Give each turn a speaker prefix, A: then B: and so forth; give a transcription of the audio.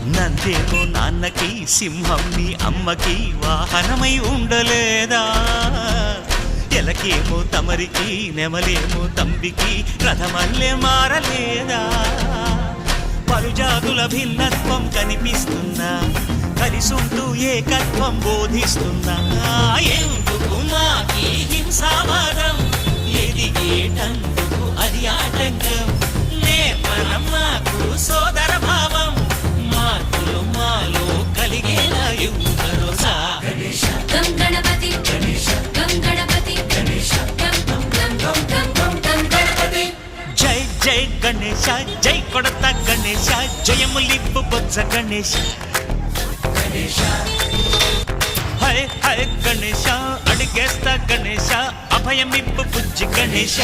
A: నందేమో నాన్నకి సింహం నీ అమ్మకి వాహనమై ఉండలేదా ఎలకేమో తమరికి నెమలేమో తంబికి రథమల్లే మారలేదా పలుజాతుల భిన్నత్వం కనిపిస్తున్నా కలిసుంటూ ఏకత్వం బోధిస్తున్నా ఎందుకు మాకి హింసావాదం ఎదిగేటందుకు అది ఆటంకం నేర్పరం మాకు సోదర భావం మార్పులు మాలో కలిగేలా యువరోజా
B: గం గణపతి గం గణపతి గం గం గం గం గం గణపతి
A: జై జై గణేశ జై కొడత గణేశ జయములిప్పు బొజ్జ గణేశ హై హై గణేశ అడిగేస్తా గణేశ అభయమిప్పు బుజ్జి గణేశ